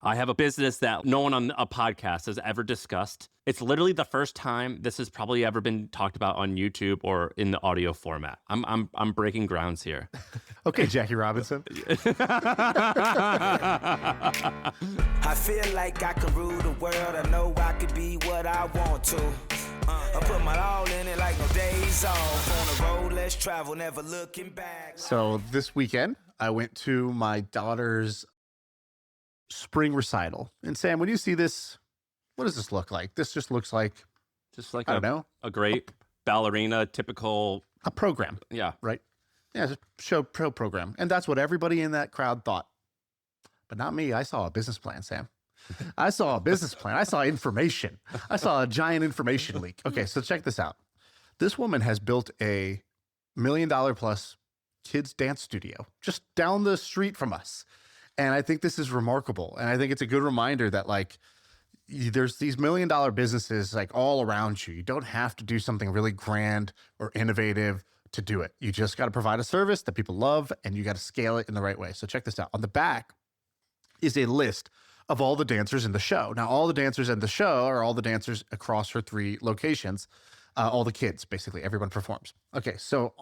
I have a business that no one on a podcast has ever discussed. It's literally the first time this has probably ever been talked about on YouTube or in the audio format. I'm breaking grounds here. Okay, Jackie Robinson. I feel like I can rule the world. I know I could be what I want to. I put my all in it like no days off. On the road, let's travel, never looking back. So this weekend, I went to my daughter's spring recital. And Sam, when you see this, what does this look like? This just looks like, I don't know, a great ballerina, typical a program. Yeah. Right? Yeah, it's a show program. And that's what everybody in that crowd thought. But not me. I saw a business plan, Sam. I saw a business plan. I saw information. I saw a giant information leak. Okay, so check this out. This woman has built a $1 million plus kids dance studio just down the street from us. And I think this is remarkable. And I think it's a good reminder that there's these $1 million businesses all around you. You don't have to do something really grand or innovative to do it. You just got to provide a service that people love, and you got to scale it in the right way. So check this out. On the back is a list of all the dancers in the show. Now, all the dancers in the show are all the dancers across her 3 locations. All the kids, basically, everyone performs. Okay, so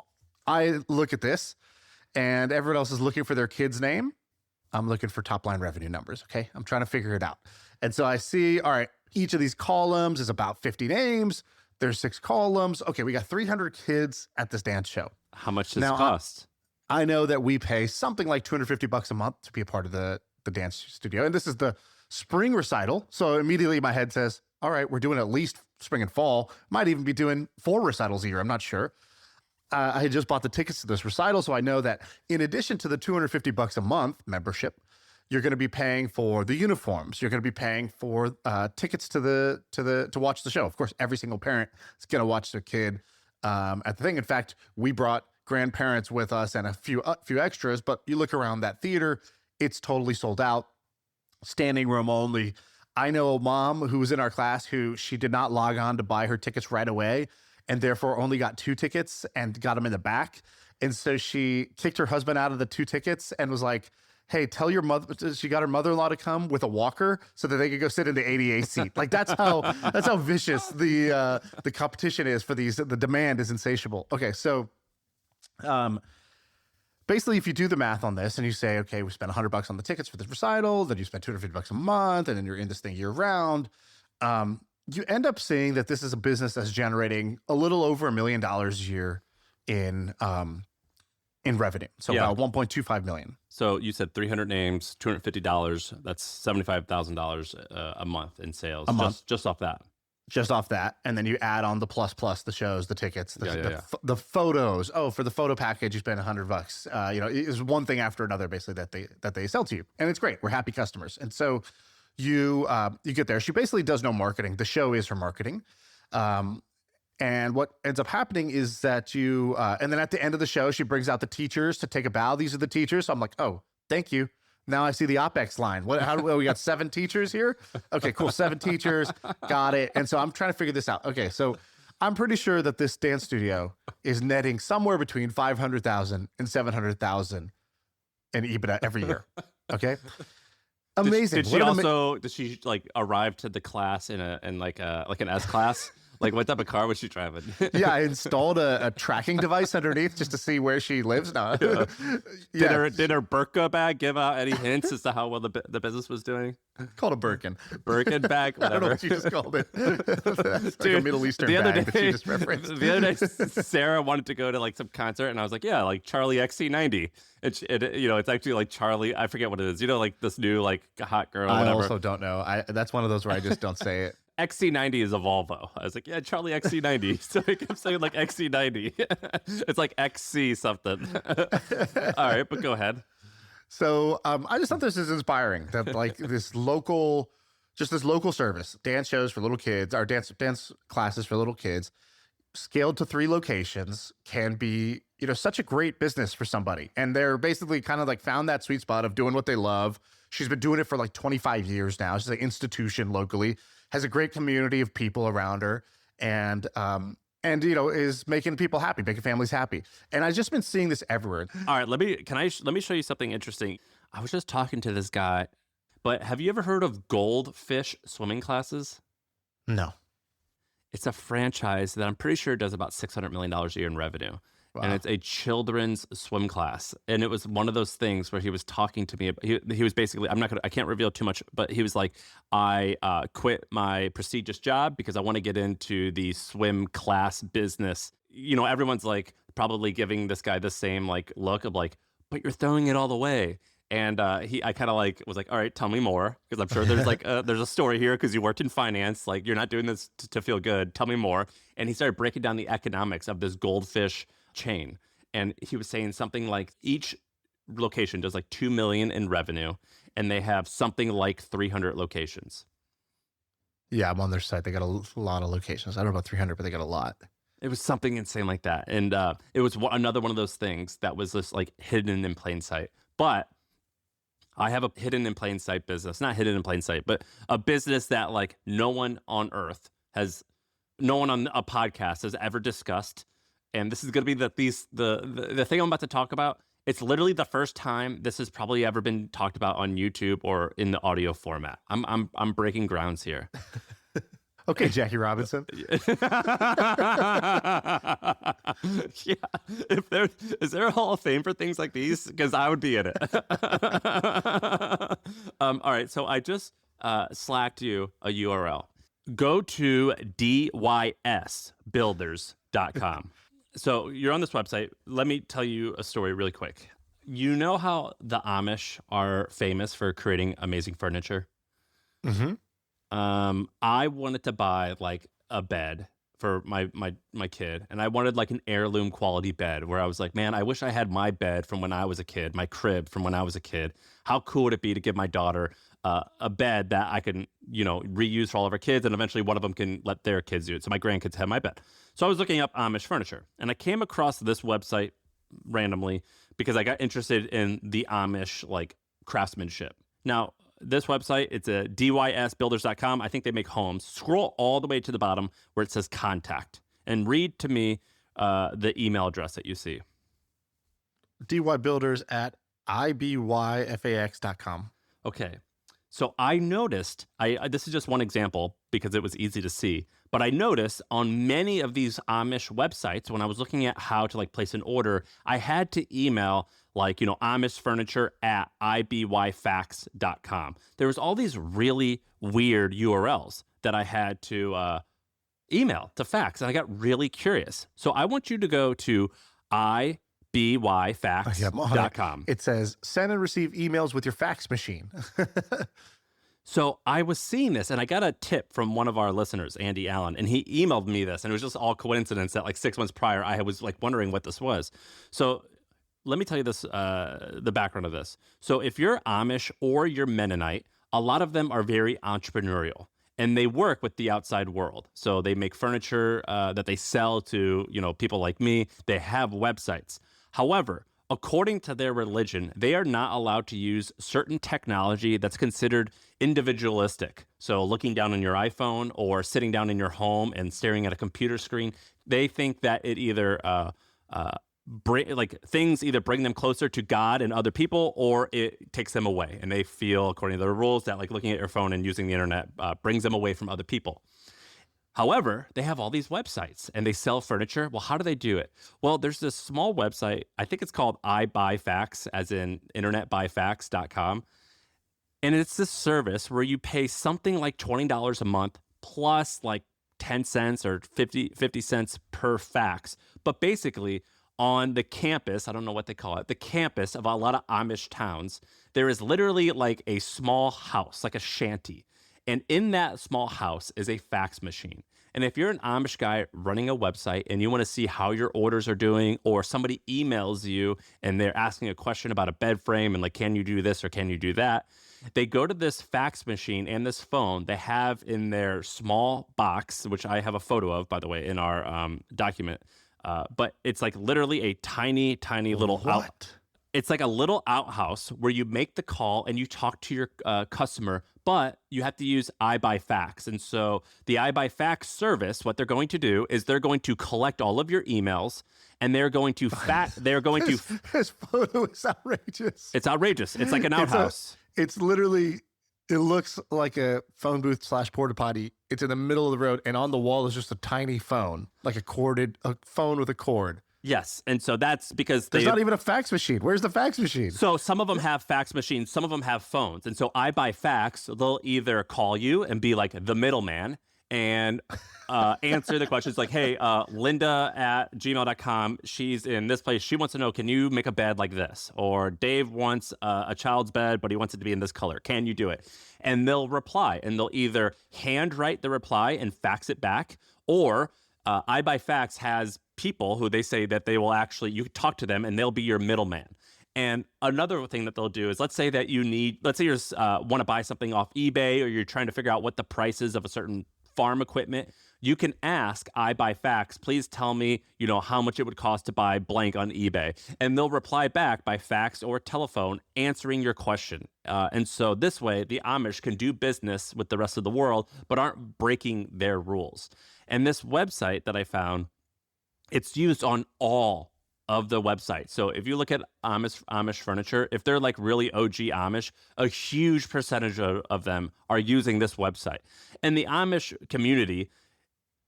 I look at this, and everyone else is looking for their kid's name. I'm looking for top line revenue numbers, okay? I'm trying to figure it out. And so I see, all right, each of these columns is about 50 names. There's 6 columns. Okay, we got 300 kids at this dance show. How much does it cost? I know that we pay something like $250 a month to be a part of the dance studio. And this is the spring recital. So immediately my head says, all right, we're doing at least spring and fall. Might even be doing 4 recitals a year. I'm not sure. I had just bought the tickets to this recital, so I know that in addition to the $250 a month membership, you're going to be paying for the uniforms. You're going to be paying for tickets to watch the show. Of course, every single parent is going to watch their kid at the thing. In fact, we brought grandparents with us and a few extras. But you look around that theater, it's totally sold out, standing room only. I know a mom who was in our class who she did not log on to buy her tickets right away, and therefore only got 2 tickets and got them in the back. And so she kicked her husband out of the 2 tickets and was like, hey, tell your mother, she got her mother-in-law to come with a walker so that they could go sit in the ADA seat. That's how vicious the competition is for these. The demand is insatiable. Okay, so basically if you do the math on this and you say, okay, we spent $100 on the tickets for this recital, then you spend $250 a month, and then you're in this thing year round, you end up seeing that this is a business that's generating a little over $1 million a year in revenue. So about $1.25 million. So you said 300 names, $250. That's $75,000 a month in sales. Just off that. Just off that. And then you add on the plus, the shows, the tickets, the photos. Oh, for the photo package, you spend $100. It's one thing after another basically that they sell to you. And it's great. We're happy customers. And so you get there. She basically does no marketing. The show is her marketing. And what ends up happening is that and then at the end of the show, she brings out the teachers to take a bow. These are the teachers. So I'm like, oh, thank you. Now I see the OpEx line. We got 7 teachers here? Okay, cool. 7 teachers. Got it. And so I'm trying to figure this out. Okay, so I'm pretty sure that this dance studio is netting somewhere between $500,000 and $700,000 in EBITDA every year. Okay. Amazing. Did she arrive to the class in an S class? What type of car was she driving? Yeah, I installed a tracking device underneath just to see where she lives now. Yeah. Did her burqa bag give out any hints as to how well the business was doing? Called a Birkin. Birkin bag, whatever. I don't know what you just called it. It's like a Middle Eastern bag that you just referenced. The other day, Sarah wanted to go to some concert, and I was like, yeah, Charlie XC90. It's actually Charlie, I forget what it is. This new hot girl. I whatever. also don't know. That's one of those where I just don't say it. XC90 is a Volvo. I was like, yeah, Charlie XC90. So I kept saying XC90. It's XC something. All right, but go ahead. So I just thought this is inspiring that this local service, dance shows for little kids, our dance classes for little kids, scaled to 3 locations can be, such a great business for somebody. And they're basically kind of found that sweet spot of doing what they love. She's been doing it for 25 years now. She's an institution locally, has a great community of people around her, and is making people happy, making families happy. And I've just been seeing this everywhere. All right, let me show you something interesting. I was just talking to this guy, But have you ever heard of Goldfish swimming classes? No. It's a franchise that I'm pretty sure does about $600 million a year in revenue. Wow. And it's a children's swim class. And it was one of those things where he was talking to me. He was basically, I can't reveal too much, but he was like, I quit my prestigious job because I want to get into the swim class business. You know, everyone's like probably giving this guy the same like look of like, but you're throwing it all away. And I kind of like was like, all right, tell me more, because I'm sure there's like there's a story here because you worked in finance. Like, you're not doing this to feel good. Tell me more. And he started breaking down the economics of this Goldfish chain. And he was saying something like each location does like 2 million in revenue, and they have something like 300 locations. Yeah, I'm on their site. They got a lot of locations. I don't know about 300, but they got a lot. It was something insane like that. And it was another one of those things that was just like hidden in plain sight. But I have a hidden in plain sight business, not hidden in plain sight, but a business that like no one on earth has, no one on a podcast has ever discussed. And this is going to be the thing I'm about to talk about. It's literally the first time this has probably ever been talked about on YouTube or in the audio format. I'm breaking grounds here. Okay, Jackie Robinson. Yeah. Is there a Hall of Fame for things like these? Because I would be in it. All right. So I just slacked you a URL. Go to dysbuilders.com. So you're on this website. Let me tell you a story really quick. You know how the Amish are famous for creating amazing furniture? Mm-hmm. I wanted to buy like a bed for my kid, and I wanted like an heirloom quality bed where I was like, man, I wish I had my bed from when I was a kid, my crib from when I was a kid. How cool would it be to give my daughter a bed that I can, reuse for all of our kids, and eventually one of them can let their kids do it. So my grandkids have my bed. So I was looking up Amish furniture, and I came across this website randomly because I got interested in the Amish like craftsmanship. Now, this website, it's a dysbuilders.com. I think they make homes. Scroll all the way to the bottom where it says contact and read to me the email address that you see. dybuilders@ibyfax.com. Okay. So I noticed, this is just one example because it was easy to see, but I noticed on many of these Amish websites, when I was looking at how to like place an order, I had to email like, Amish furniture at ibyfax.com. There was all these really weird URLs that I had to email to fax, and I got really curious. So I want you to go to ibyfax.com. It says, send and receive emails with your fax machine. So I was seeing this, and I got a tip from one of our listeners, Andy Allen, and he emailed me this, and it was just all coincidence that like 6 months prior, I was like wondering what this was. So let me tell you this, the background of this. So if you're Amish or you're Mennonite, a lot of them are very entrepreneurial, and they work with the outside world. So they make furniture that they sell to, people like me. They have websites. However, according to their religion, they are not allowed to use certain technology that's considered individualistic. So looking down on your iPhone or sitting down in your home and staring at a computer screen, they think that it either things either bring them closer to God and other people, or it takes them away. And they feel, according to their rules, that like looking at your phone and using the internet brings them away from other people. However, they have all these websites and they sell furniture. Well, how do they do it? Well, there's this small website. I think it's called iBuyFax, as in internetbuyfax.com. And it's this service where you pay something like $20 a month plus like 10 cents or 50 cents per fax. But basically, on the campus, I don't know what they call it, the campus of a lot of Amish towns, there is literally like a small house, like a shanty. And in that small house is a fax machine. And if you're an Amish guy running a website and you want to see how your orders are doing, or somebody emails you and they're asking a question about a bed frame and like, can you do this or can you do that? They go to this fax machine and this phone they have in their small box, which I have a photo of, by the way, in our document. But it's like literally a tiny, tiny little It's like a little outhouse where you make the call and you talk to your customer, but you have to use iBuyFax. And so the iBuyFax service, what they're going to do is they're going to collect all of your emails, and they're going to This photo is outrageous. It's outrageous. It's like an outhouse. It's literally It looks like a phone booth / porta potty. It's in the middle of the road, and on the wall is just a tiny phone, like a phone with a cord. Yes, and so that's because there's not even a fax machine. Where's the fax machine? So some of them have fax machines, some of them have phones, and so I buy fax. They'll either call you and be like the middleman and answer the questions like, hey, Linda at gmail.com, she's in this place. She wants to know, can you make a bed like this? Or Dave wants a child's bed, but he wants it to be in this color. Can you do it? And they'll reply, and they'll either handwrite the reply and fax it back, or I Buy Fax has people who they say that they will actually, you talk to them and they'll be your middleman. And another thing that they'll do is, let's say you want to buy something off eBay, or you're trying to figure out what the price is of a certain farm equipment. You can ask I Buy Fax, please tell me, how much it would cost to buy blank on eBay. And they'll reply back by fax or telephone answering your question. And so this way, the Amish can do business with the rest of the world, but aren't breaking their rules. And this website that I found, it's used on all of the websites. So if you look at Amish furniture, if they're like really OG Amish, a huge percentage of them are using this website. And the Amish community,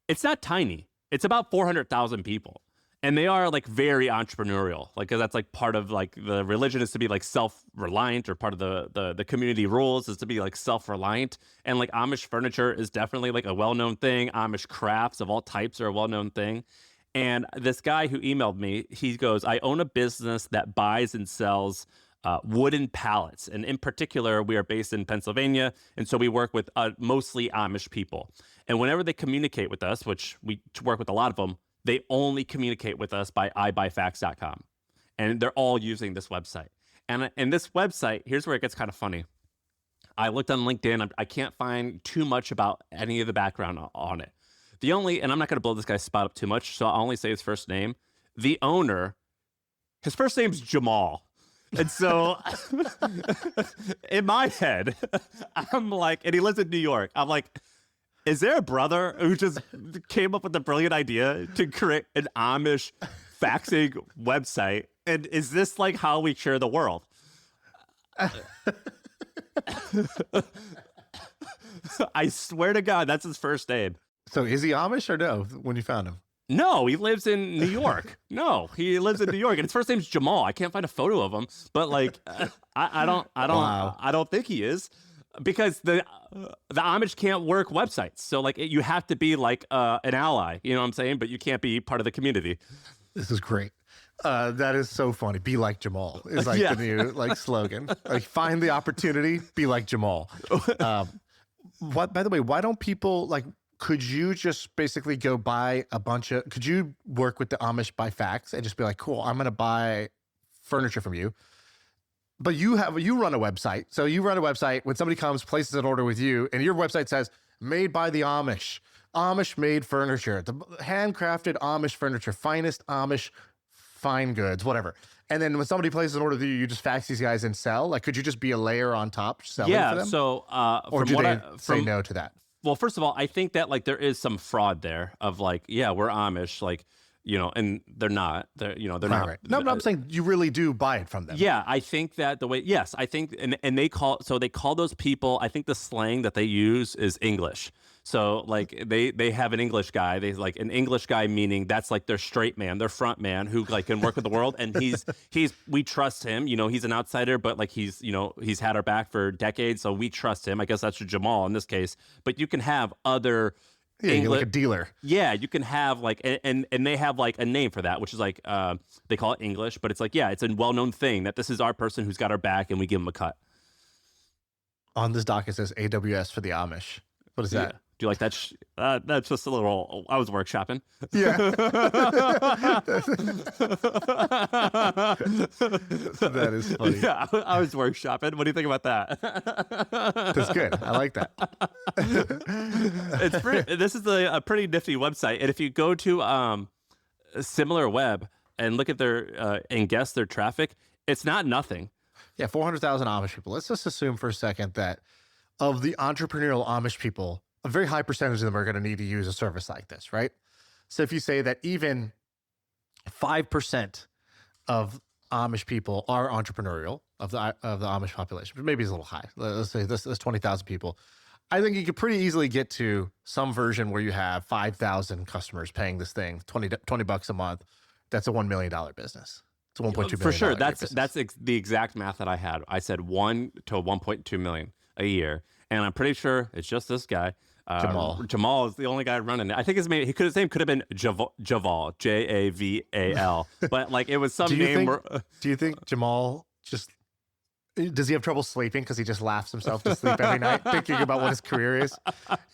it's not tiny. It's about 400,000 people. And they are like very entrepreneurial, like, 'cause that's like part of like the religion is to be like self-reliant, or part of the community rules is to be like self-reliant. And like Amish furniture is definitely like a well-known thing. Amish crafts of all types are a well-known thing. And this guy who emailed me, he goes, I own a business that buys and sells wooden pallets. And in particular, we are based in Pennsylvania. And so we work with mostly Amish people. And whenever they communicate with us, which we work with a lot of them, they only communicate with us by ibuyfax.com. And they're all using this website. And this website, here's where it gets kind of funny. I looked on LinkedIn. I can't find too much about any of the background on it. And I'm not going to blow this guy's spot up too much, so I'll only say his first name. The owner, his first name's Jamal. And so in my head, I'm like, and he lives in New York. I'm like, is there a brother who just came up with the brilliant idea to create an Amish faxing website? And is this like how we share the world? I swear to God, that's his first name. So is he Amish or no, when you found him? No, he lives in New York. No, he lives in New York, and his first name's Jamal. I can't find a photo of him, but like, I don't think he is, because the Amish can't work websites. So like, you have to be like an ally, you know what I'm saying? But you can't be part of the community. This is great. That is so funny. Be like Jamal is like the new like slogan. Like, find the opportunity, be like Jamal. By the way, why don't people like? Could you just basically go buy could you work with the Amish by fax and just be like, cool, I'm going to buy furniture from you. But you run a website. So you run a website when somebody comes, places an order with you, and your website says made by the Amish, Amish made furniture, the handcrafted Amish furniture, finest Amish fine goods, whatever. And then when somebody places an order with you, you just fax these guys and sell. Like, could you just be a layer on top selling for them? So, or do they say no to that? Well, first of all, I think that like there is some fraud there of like, yeah, we're Amish, like, and they're not. They're not. Right. No, I'm saying you really do buy it from them. Yeah, I think that I think, and they call those people, I think the slang that they use is English. So like they have an English guy. They like an English guy, meaning that's like their straight man, their front man who like can work with the world. And we trust him. He's an outsider, but like he's had our back for decades. So we trust him. I guess that's Jamal in this case. But you can have other like a dealer. Yeah, you can have like, and they have like a name for that, which is like, they call it English, but it's like, yeah, it's a well-known thing that this is our person who's got our back and we give him a cut. On this doc, it says AWS for the Amish. What is that? Do you like that? That's just a little, I was workshopping. Yeah. That is funny. Yeah, I was workshopping. What do you think about that? That's good. I like that. This is a pretty nifty website. And if you go to Similar Web and look at their, and guess their traffic, it's not nothing. Yeah, 400,000 Amish people. Let's just assume for a second that of the entrepreneurial Amish people, a very high percentage of them are going to need to use a service like this, right? So if you say that even 5% of Amish people are entrepreneurial, of the Amish population, but maybe it's a little high. Let's say this 20,000 people. I think you could pretty easily get to some version where you have 5,000 customers paying this thing, $20 a month. That's a $1 million business. It's a $1.2 million. For sure. That's the exact math that I had. I said 1 to 1.2 million a year. And I'm pretty sure it's just this guy. Jamal is the only guy running it. I think his name could have been Javal, Javal. But like it was some name. Do you think Jamal does he have trouble sleeping because he just laughs himself to sleep every night thinking about what his career is?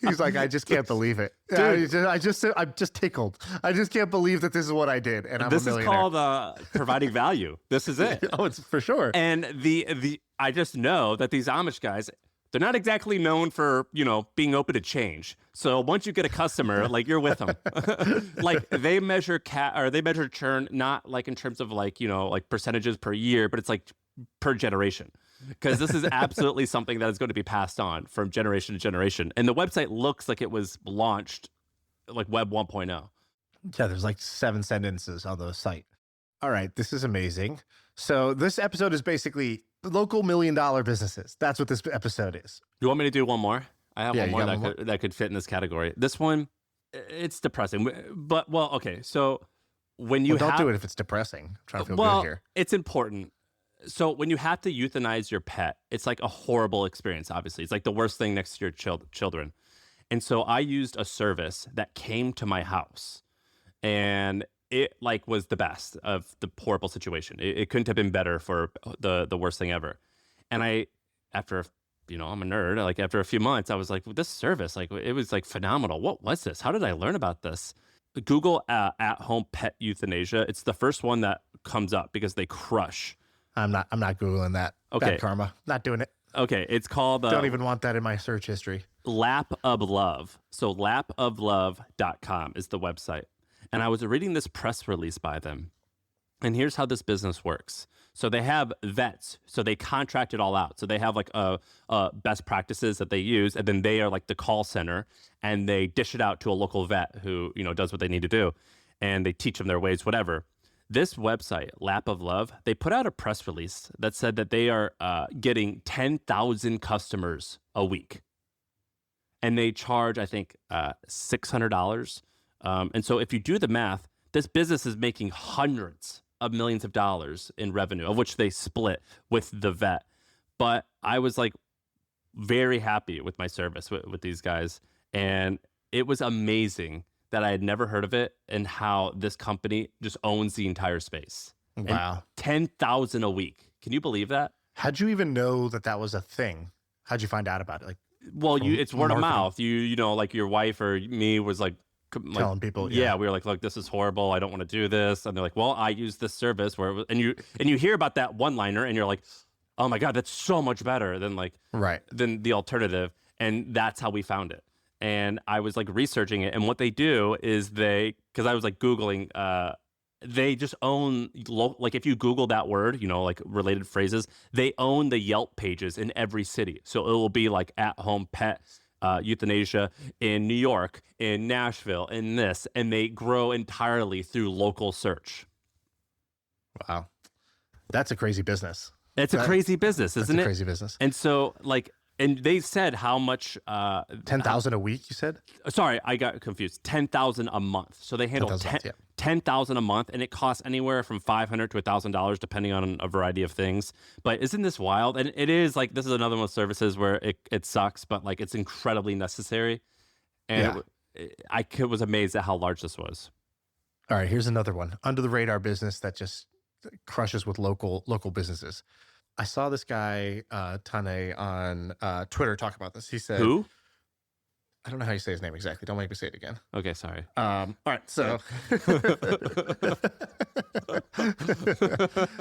He's like, I just can't believe it. Dude, I'm just tickled. I just can't believe that this is what I did, and I'm a millionaire. This is called providing value. This is it. Oh, it's for sure. And I just know that these Amish guys, they're not exactly known for, being open to change. So once you get a customer, like you're with them. Like they measure churn not like in terms of like percentages per year, but it's like per generation, because this is absolutely something that is going to be passed on from generation to generation. And the website looks like it was launched like Web 1.0. Yeah, there's like 7 sentences on the site. All right, this is amazing. So this episode is basically local $1 million businesses. That's what this episode is. You want me to do one more? I have one more that could fit in this category. This one, it's depressing, but okay. So when you don't do it if it's depressing. I'm trying to feel good here. It's important. So when you have to euthanize your pet, it's like a horrible experience, obviously. It's like the worst thing next to your children. And so I used a service that came to my house, and it like was the best of the horrible situation. It couldn't have been better for the worst thing ever. And I'm a nerd. Like after a few months, I was like, this service, like it was like phenomenal. What was this? How did I learn about this? Google at-home pet euthanasia. It's the first one that comes up because they crush. I'm not Googling that. Okay. Bad karma. Not doing it. Okay. It's called... don't even want that in my search history. Lap of Love. So lapoflove.com is the website. And I was reading this press release by them. And here's how this business works. So they have vets. So they contract it all out. So they have like best practices that they use. And then they are like the call center. And they dish it out to a local vet who, does what they need to do. And they teach them their ways, whatever. This website, Lap of Love, they put out a press release that said that they are getting 10,000 customers a week. And they charge, I think, $600. And so if you do the math, this business is making hundreds of millions of dollars in revenue, of which they split with the vet. But I was like very happy with my service with these guys. And it was amazing that I had never heard of it and how this company just owns the entire space. Wow. And 10,000 a week. Can you believe that? How'd you even know that was a thing? How'd you find out about it? It's word of mouth. Like your wife or me was like telling people. Yeah, we were like, look, this is horrible. I don't want to do this. And they're like, well, I use this service where and you hear about that one-liner and you're like, oh my God, that's so much better than than the alternative. And that's how we found it. And I was like researching it, and what they do is because I was like Googling, they just own, like if you Google that word, like related phrases, they own the Yelp pages in every city. So it will be like at-home pet euthanasia in New York, in Nashville, in this, and they grow entirely through local search. Wow. That's a crazy business. It's a crazy business, isn't it? It's a crazy business. And so and they said how much... 10,000 a week, you said? Sorry, I got confused. 10,000 a month. So they handle 10,000 a month, and it costs anywhere from $500 to $1,000, depending on a variety of things. But isn't this wild? And it is like, this is another one of those services where it sucks, but like it's incredibly necessary. And I was amazed at how large this was. All right, here's another one. Under the radar business that just crushes with local businesses. I saw this guy, Tane, on Twitter talk about this. He said... Who? I don't know how you say his name exactly. Don't make me say it again. Okay, sorry. All right, so...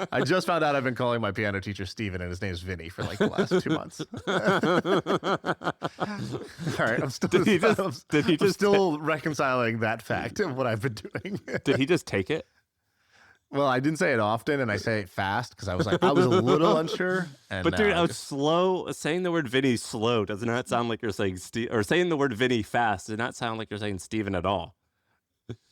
I just found out I've been calling my piano teacher Steven, and his name's Vinny for like the last 2 months. All right, I'm still reconciling that fact of what I've been doing. Did he just take it? Well, I didn't say it often, and I say it fast because I was a little unsure. But dude, I was slow. Saying the word Vinny slow does not sound like you're saying Steve, or saying the word Vinny fast does not sound like you're saying Steven at all.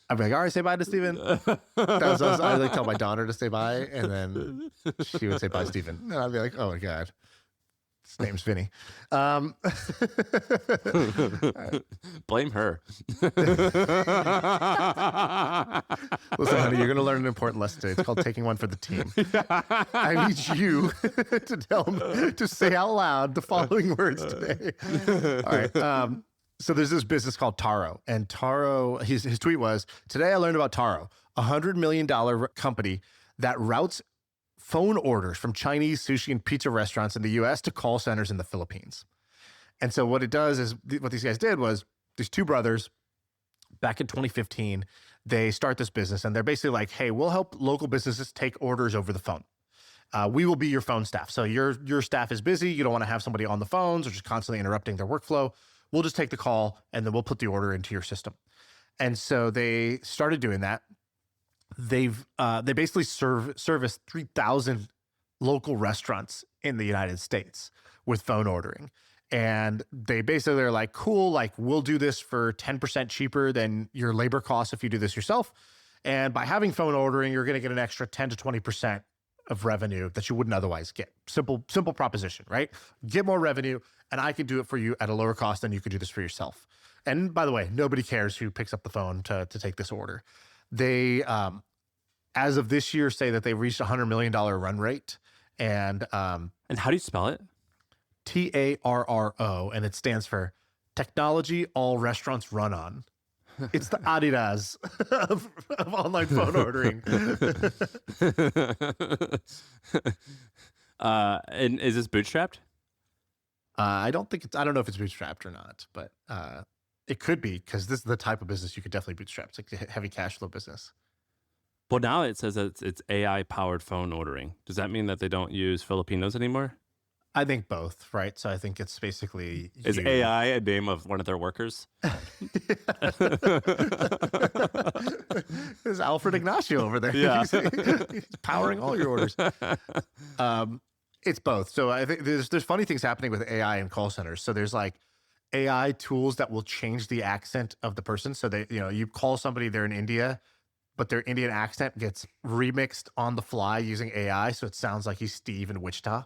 I'd be like, all right, say bye to Steven. I like tell my daughter to say bye, and then she would say bye, Steven. And I'd be like, oh my God. His name's Vinny. Blame her. Listen, honey, you're going to learn an important lesson today. It's called taking one for the team. I need you to tell him to say out loud the following words today. All right. So there's this business called Taro. And Taro, his tweet was, today I learned about Taro, a $100 million company that routes phone orders from Chinese sushi and pizza restaurants in the US to call centers in the Philippines. And so what it does is, what these guys did was, these two brothers, back in 2015, they start this business and they're basically like, hey, we'll help local businesses take orders over the phone. We will be your phone staff. So your staff is busy. You don't want to have somebody on the phones or just constantly interrupting their workflow. We'll just take the call and then we'll put the order into your system. And so they started doing that. They basically service 3,000 local restaurants in the United States with phone ordering. And they basically are like, cool, like we'll do this for 10% cheaper than your labor costs if you do this yourself. And by having phone ordering, you're going to get an extra 10 to 20% of revenue that you wouldn't otherwise get. Simple proposition, right? Get more revenue and I can do it for you at a lower cost than you could do this for yourself. And by the way, nobody cares who picks up the phone to take this order. They, as of this year, say that they reached a $100 million run rate. And how do you spell it? TARRO, and it stands for Technology All Restaurants Run On. It's the Adidas of online phone ordering. And is this bootstrapped? I don't know if it's bootstrapped or not, but it could be, because this is the type of business you could definitely bootstrap. It's like a heavy cash flow business. Well, now it says that it's AI-powered phone ordering. Does that mean that they don't use Filipinos anymore? I think both, right? So I think it's basically... Is AI a name of one of their workers? There's Alfred Ignacio over there. Yeah. He's powering all your orders. It's both. So I think there's funny things happening with AI in call centers. So there's like AI tools that will change the accent of the person. So they, you call somebody, they're in India, but their Indian accent gets remixed on the fly using AI. So it sounds like he's Steve in Wichita.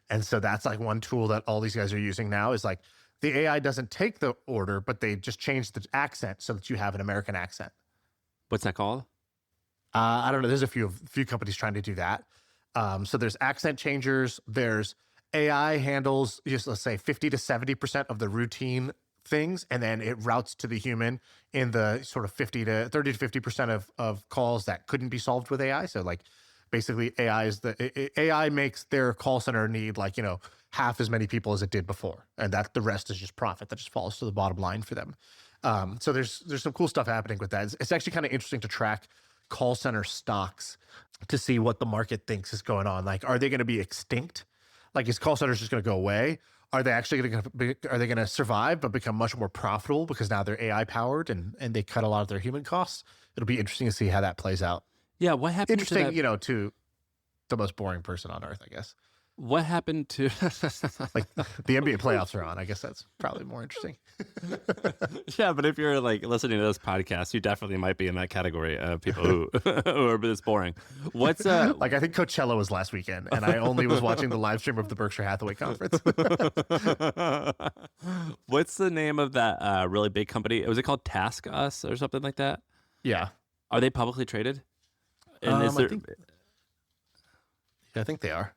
And so that's like one tool that all these guys are using now is like the AI doesn't take the order, but they just change the accent so that you have an American accent. What's that called? I don't know. There's a few companies trying to do that. So there's accent changers. There's AI handles just, let's say, 50 to 70% of the routine things, and then it routes to the human in the sort of 30 to 50% of calls that couldn't be solved with AI. So like basically AI makes their call center need like, half as many people as it did before. And that the rest is just profit that just falls to the bottom line for them. So there's some cool stuff happening with that. It's actually kind of interesting to track call center stocks to see what the market thinks is going on. Like, are they going to be extinct? Like, is call centers just going to go away? Are they actually going to survive but become much more profitable because now they're AI powered and they cut a lot of their human costs? It'll be interesting to see how that plays out. Yeah, what happened Interesting, to that? To the most boring person on earth, I guess. What happened to like the NBA playoffs are on? I guess that's probably more interesting. Yeah, but if you're like listening to this podcast, you definitely might be in that category of people who are this boring. What's like I think Coachella was last weekend, and I only was watching the live stream of the Berkshire Hathaway conference. What's the name of that really big company? Was it called Task Us or something like that? Yeah. Are they publicly traded? And I think they are.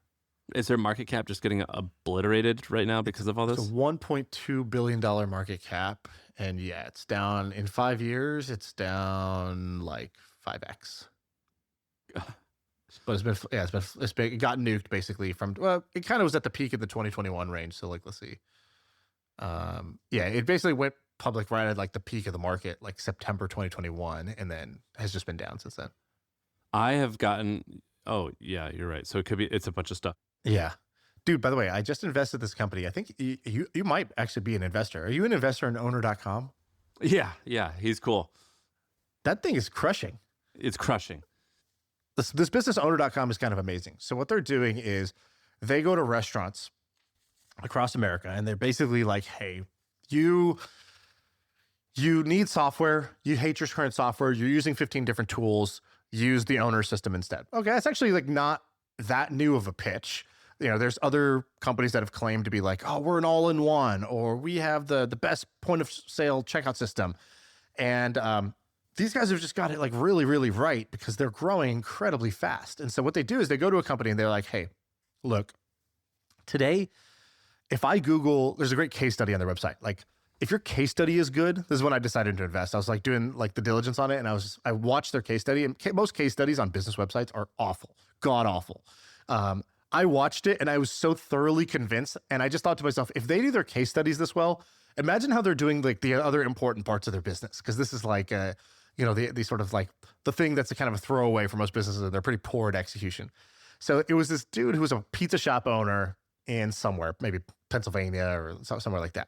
Is their market cap just getting obliterated right now because of all this? It's a $1.2 billion market cap. And yeah, it's down in 5 years. It's down like 5x. But it got nuked basically it kind of was at the peak of the 2021 range. So like, let's see. It basically went public right at like the peak of the market, like September 2021, and then has just been down since then. I have gotten, oh yeah, you're right. So it's a bunch of stuff. Yeah. Dude, by the way, I just invested in this company. I think you might actually be an investor. Are you an investor in owner.com? Yeah, he's cool. That thing is crushing. It's crushing. This business owner.com is kind of amazing. So what they're doing is they go to restaurants across America and they're basically like, hey, you you need software, you hate your current software, you're using 15 different tools, use the owner system instead. Okay, that's actually like not that new of a pitch. You know, there's other companies that have claimed to be like, oh, we're an all-in-one, or we have the best point of sale checkout system. And these guys have just got it like really, really right because they're growing incredibly fast. And so what they do is they go to a company and they're like, hey, look, today, if I Google, there's a great case study on their website. Like, if your case study is good, this is when I decided to invest. I was like doing like the diligence on it, and I watched their case study. And most case studies on business websites are awful, god awful. I watched it and I was so thoroughly convinced. And I just thought to myself, if they do their case studies this well, imagine how they're doing like the other important parts of their business. Because this is like, the sort of like the thing that's a kind of a throwaway for most businesses. And they're pretty poor at execution. So it was this dude who was a pizza shop owner in somewhere, maybe Pennsylvania or somewhere like that.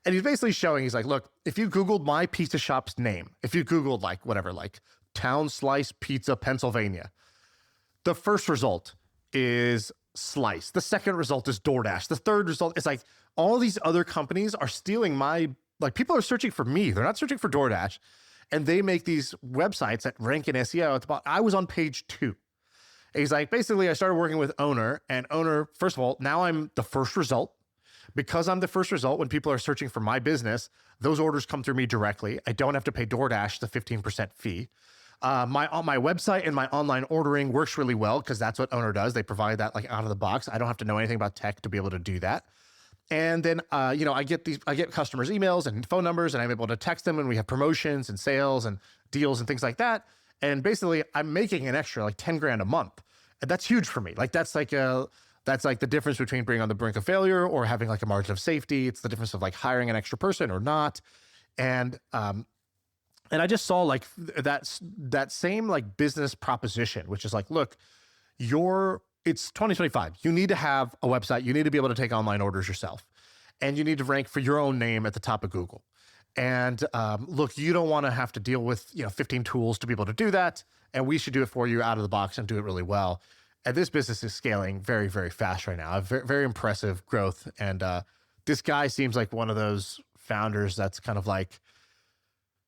And he's basically showing, he's like, look, if you Googled my pizza shop's name, if you Googled like whatever, like Town Slice Pizza, Pennsylvania, the first result is Slice. The second result is DoorDash. The third result is like all these other companies are stealing like people are searching for me. They're not searching for DoorDash. And they make these websites that rank in SEO at the bottom. I was on page 2. And he's like, basically, I started working with Owner, and Owner, first of all, now I'm the first result. Because I'm the first result, when people are searching for my business, those orders come through me directly. I don't have to pay DoorDash the 15% fee. My website and my online ordering works really well because that's what Owner does. They provide that like out of the box. I don't have to know anything about tech to be able to do that. And then, I get customers' emails and phone numbers, and I'm able to text them, and we have promotions and sales and deals and things like that. And basically, I'm making an extra like 10 grand a month, and that's huge for me. Like that's like the difference between being on the brink of failure or having like a margin of safety. It's the difference of like hiring an extra person or not. And I just saw like that same like business proposition, which is like, look, it's 2025. You need to have a website. You need to be able to take online orders yourself, and you need to rank for your own name at the top of Google. And look, you don't want to have to deal with 15 tools to be able to do that. And we should do it for you out of the box and do it really well. And this business is scaling very, very fast right now. Very, very impressive growth. And this guy seems like one of those founders that's kind of like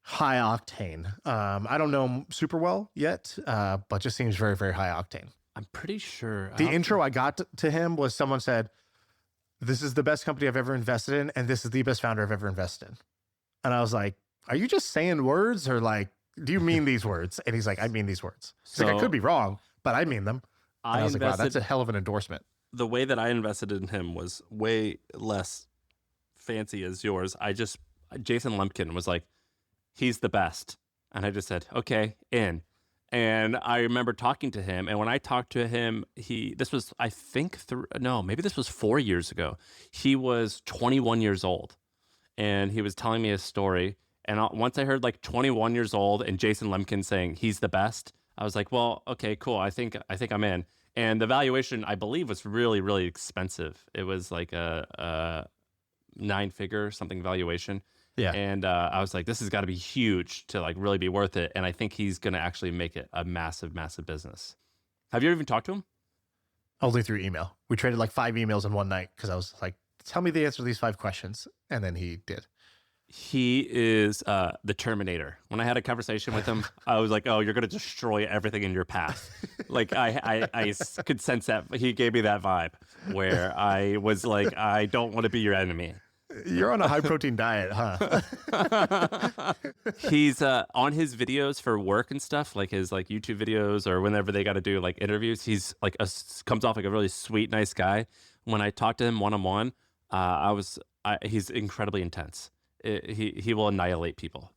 high octane. I don't know him super well yet, but just seems very, very high octane. I'm pretty sure. The intro I got to him was someone said, this is the best company I've ever invested in, and this is the best founder I've ever invested in. And I was like, are you just saying words, or like, do you mean these words? And he's like, I mean these words. He's like, I could be wrong, but I mean them. And I was like, wow, that's a hell of an endorsement. The way that I invested in him was way less fancy as yours. Jason Lemkin was like, he's the best. And I just said, okay, in. And I remember talking to him. And when I talked to him, this was 4 years ago. He was 21 years old. And he was telling me a story. And once I heard like 21 years old and Jason Lemkin saying he's the best, I was like, well, okay, cool. I think I'm in. And the valuation, I believe, was really, really expensive. It was like a 9-figure something valuation. Yeah. And I was like, this has got to be huge to like really be worth it. And I think he's going to actually make it a massive, massive business. Have you even talked to him? Only through email. We traded like 5 emails in one night because I was like, tell me the answer to these 5 questions. And then he did. He is the Terminator. When I had a conversation with him, I was like, oh, you're going to destroy everything in your path. Like I could sense that. He gave me that vibe where I was like, I don't want to be your enemy. You're on a high protein diet, huh? He's on his videos for work and stuff, like his like YouTube videos or whenever they got to do like interviews. He's like comes off like a really sweet, nice guy. When I talked to him one-on-one, he's incredibly intense. He will annihilate people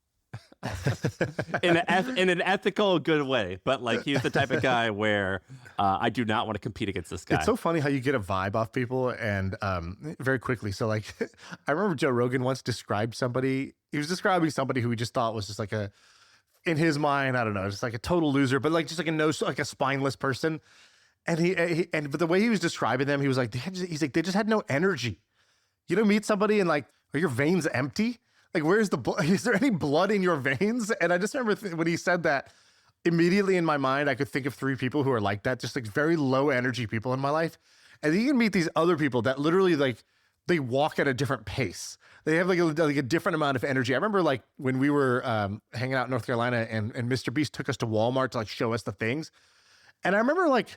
in an ethical, good way. But like he's the type of guy where I do not want to compete against this guy. It's so funny how you get a vibe off people and very quickly. So like, I remember Joe Rogan once described somebody. He was describing somebody who he just thought was just like in his mind, I don't know, just like a total loser, but like just like a spineless person. And but the way he was describing them, he was like, he's like, they just had no energy. You meet somebody and like, are your veins empty? Like, where's the blood? Is there any blood in your veins? And I just remember when he said that, immediately in my mind, I could think of 3 people who are like that, just like very low energy people in my life. And then you can meet these other people that literally like, they walk at a different pace. They have like a different amount of energy. I remember like when we were hanging out in North Carolina and Mr. Beast took us to Walmart to like show us the things. And I remember like,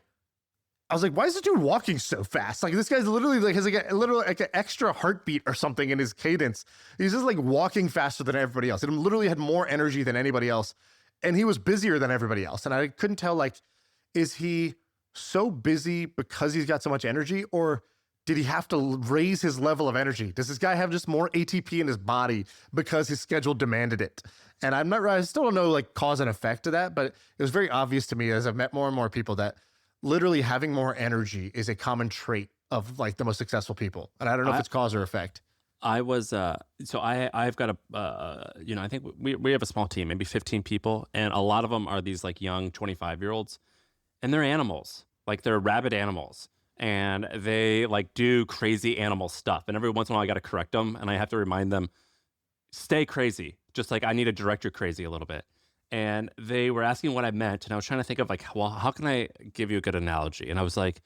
I was like, why is this dude walking so fast? Like this guy's literally like has like a literal like an extra heartbeat or something in his cadence. He's just like walking faster than everybody else. It literally had more energy than anybody else. And he was busier than everybody else. And I couldn't tell like, is he so busy because he's got so much energy, or did he have to raise his level of energy? Does this guy have just more ATP in his body because his schedule demanded it? And I still don't know like cause and effect to that, but it was very obvious to me as I've met more and more people that literally having more energy is a common trait of like the most successful people. And I don't know if it's cause or effect. I was, so I've got I think we have a small team, maybe 15 people. And a lot of them are these like young 25-year-olds and they're animals, like they're rabid animals. And they like do crazy animal stuff. And every once in a while I got to correct them. And I have to remind them, stay crazy. Just like I need to direct your crazy a little bit. And they were asking what I meant. And I was trying to think of like, well, how can I give you a good analogy? And I was like,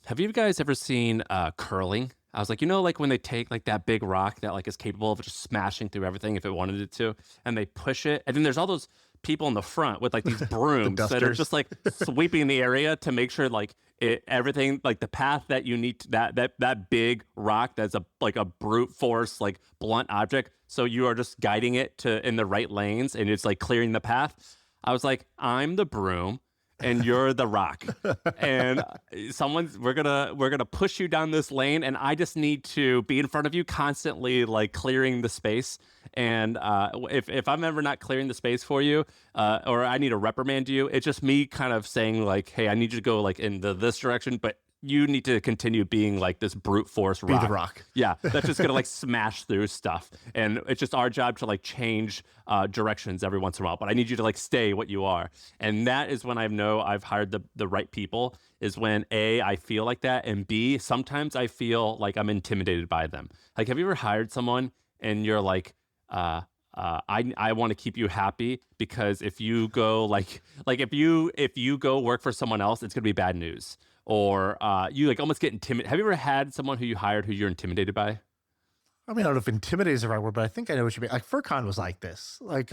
have you guys ever seen curling? I was like, like when they take like that big rock that like is capable of just smashing through everything if it wanted it to, and they push it. And then there's all those people in the front with like these brooms that are just like sweeping the area to make sure like everything, like the path that you need to, that big rock that's like a brute force, like blunt object. So you are just guiding it to in the right lanes and it's like clearing the path. I was like, I'm the broom and you're the rock, and we're gonna push you down this lane, and I just need to be in front of you constantly, like clearing the space. And if I'm ever not clearing the space for you, or I need to reprimand you, it's just me kind of saying like, hey, I need you to go like in this direction, but you need to continue being like this brute force rock. Be the rock. Yeah, that's just gonna like smash through stuff, and it's just our job to like change directions every once in a while. But I need you to like stay what you are, and that is when I know I've hired the right people. Is when A, I feel like that, and B, sometimes I feel like I'm intimidated by them. Like, have you ever hired someone and you're like, I want to keep you happy because if you go like if you go work for someone else, it's gonna be bad news. Or you like almost get intimidated. Have you ever had someone who you hired who you're intimidated by? I mean, I don't know if intimidated is the right word, but I think I know what you mean. Like FurCon was like this. Like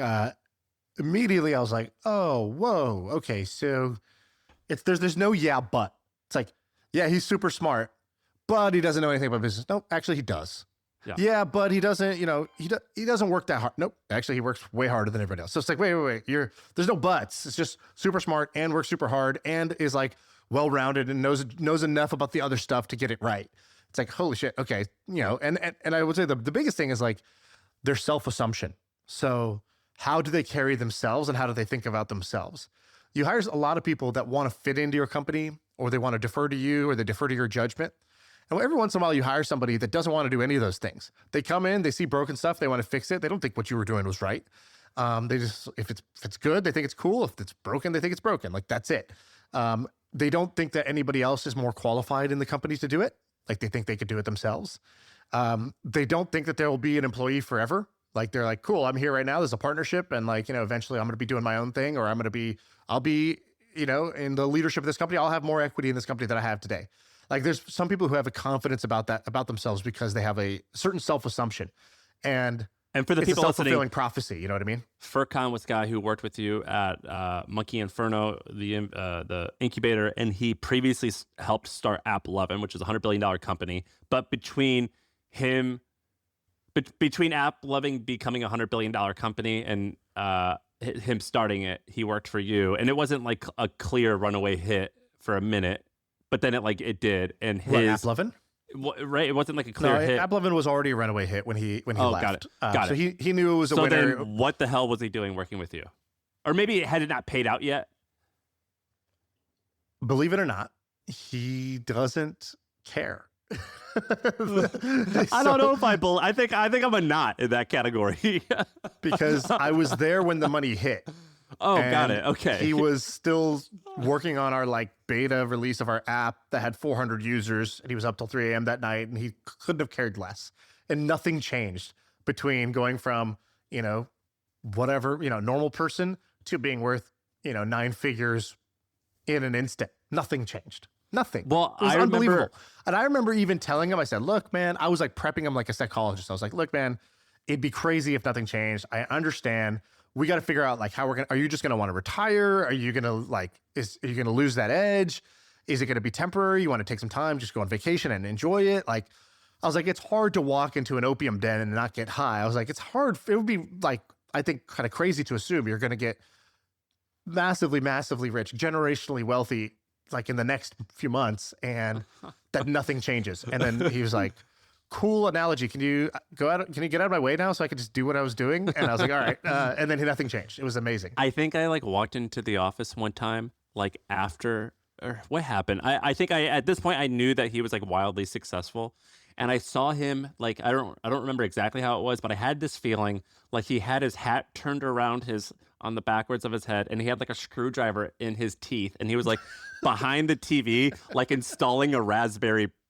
immediately I was like, oh, whoa, okay. So there's no yeah, but. It's like, yeah, he's super smart, but he doesn't know anything about business. No, actually he does. Yeah, but he doesn't, he doesn't work that hard. Nope, actually he works way harder than everybody else. So it's like, wait. There's no buts. It's just super smart and works super hard and is like well-rounded and knows enough about the other stuff to get it right. It's like, holy shit. Okay. And I would say the biggest thing is like their self-assumption. So how do they carry themselves and how do they think about themselves? You hire a lot of people that want to fit into your company, or they want to defer to you, or they defer to your judgment. And every once in a while you hire somebody that doesn't want to do any of those things. They come in, they see broken stuff, they want to fix it. They don't think what you were doing was right. They just, if it's good, they think it's cool. If it's broken, they think it's broken. Like that's it. They don't think that anybody else is more qualified in the company to do it. Like they think they could do it themselves. They don't think that there will be an employee forever. Like they're like, cool, I'm here right now. There's a partnership. And like, eventually I'm going to be doing my own thing, or I'll be, in the leadership of this company. I'll have more equity in this company than I have today. Like there's some people who have a confidence about themselves because they have a certain self-assumption. And for the it's people a self-fulfilling listening, prophecy, you know what I mean? FurCon was the guy who worked with you at Monkey Inferno, the incubator, and he previously helped start App11, which is a $100 billion company. But between App11 becoming a $100 billion company and him starting it, he worked for you, and it wasn't like a clear runaway hit for a minute, but then it did. And App11? Right, it wasn't like a clear hit. App11 was already a runaway hit when he left. Got it. So he knew it was a so winner. Then what the hell was he doing working with you? Or maybe it had not paid out yet. Believe it or not, he doesn't care. I don't know if I think I'm a not in that category. Because I was there when the money hit. Oh, got it. Okay. He was still working on our beta release of our app that had 400 users, and he was up till 3 a.m. that night, and he couldn't have cared less. And nothing changed between going from, whatever, normal person to being worth, 9 figures in an instant. Nothing changed. Nothing. Well, it was I remember- unbelievable. And I remember even telling him, I said, look, man, I was like prepping him like a psychologist. I was like, look, man, it'd be crazy if nothing changed. I understand. We got to figure out like how are you just going to want to retire? Are you going to are you going to lose that edge? Is it going to be temporary? You want to take some time, just go on vacation and enjoy it? Like, I was like, it's hard to walk into an opium den and not get high. I was like, it's hard. It would be like, I think kind of crazy to assume you're going to get massively, massively rich, generationally wealthy, like in the next few months, and that nothing changes. And then he was like, cool analogy. Can you get out of my way now so I could just do what I was doing? And I was like, all right. And then nothing changed. It was amazing. I think I like walked into the office one time, like after, or what happened? I think at this point I knew that he was like wildly successful. And I saw him like, I don't remember exactly how it was, but I had this feeling like he had his hat turned around on the backwards of his head, and he had like a screwdriver in his teeth, and he was like behind the TV, like installing a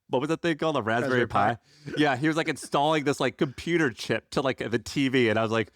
what was that thing called? A Raspberry Pi? Yeah, he was like installing this like computer chip to like the TV, and I was like,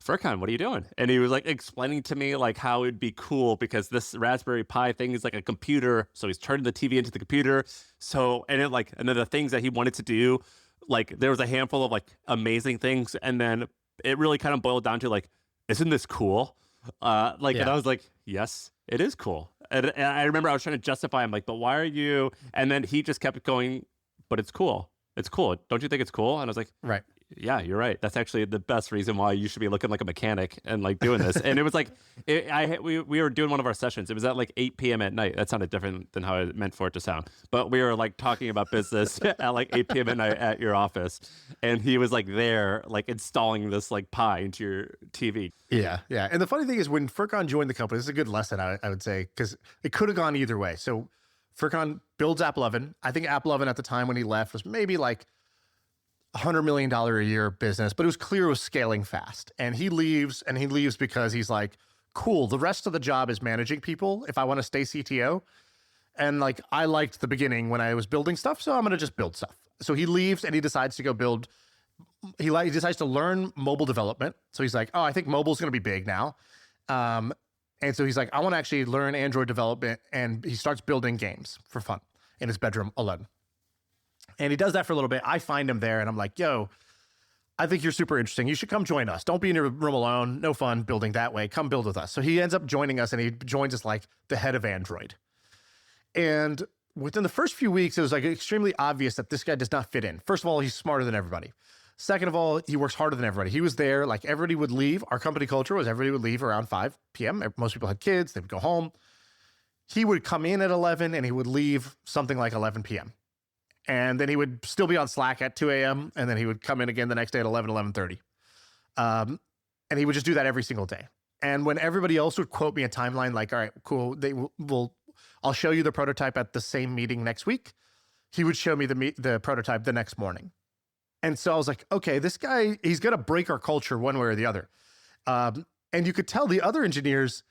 Furkan, what are you doing? And he was like explaining to me like how it'd be cool because this Raspberry Pi thing is like a computer, so he's turning the TV into the computer. So and then the things that he wanted to do, like there was a handful of like amazing things, and then it really kind of boiled down to like, isn't this cool? And I was like, yes, it is cool. And I remember I was trying to justify him, like, but why are you? And then he just kept going, but it's cool. It's cool. Don't you think it's cool? And I was like, Right. Yeah, you're right. That's actually the best reason why you should be looking like a mechanic and like doing this. And it was like, we were doing one of our sessions. It was at like 8 p.m. at night. That sounded different than how I meant for it to sound. But we were like talking about business at like 8 p.m. at night at your office. And he was like there, like installing this like Pi into your TV. Yeah, yeah. And the funny thing is when Furkan joined the company, this is a good lesson, I would say, because it could have gone either way. So Furkan builds App 11. I think App 11 at the time when he left was maybe like $100 million a year business, but it was clear it was scaling fast. And he leaves because he's like, cool, the rest of the job is managing people if I want to stay CTO. And like, I liked the beginning when I was building stuff, so I'm going to just build stuff. So he leaves and he decides to go build, he decides to learn mobile development. So he's like, oh, I think mobile's going to be big now. And so he's like, I want to actually learn Android development. And he starts building games for fun in his bedroom alone. And he does that for a little bit. I find him there and I'm like, yo, I think you're super interesting. You should come join us. Don't be in your room alone. No fun building that way. Come build with us. So he ends up joining us and he joins us like the head of Android. And within the first few weeks, it was like extremely obvious that this guy does not fit in. First of all, he's smarter than everybody. Second of all, he works harder than everybody. He was there, like everybody would leave. Our company culture was everybody would leave around 5 p.m. Most people had kids. They would go home. He would come in at 11 and he would leave something like 11 p.m. And then he would still be on Slack at 2 a.m. And then he would come in again the next day at 11:30. And he would just do that every single day. And when everybody else would quote me a timeline, like, all right, cool, I'll show you the prototype at the same meeting next week. He would show me the prototype the next morning. And so I was like, okay, this guy, he's going to break our culture one way or the other. And you could tell the other engineers,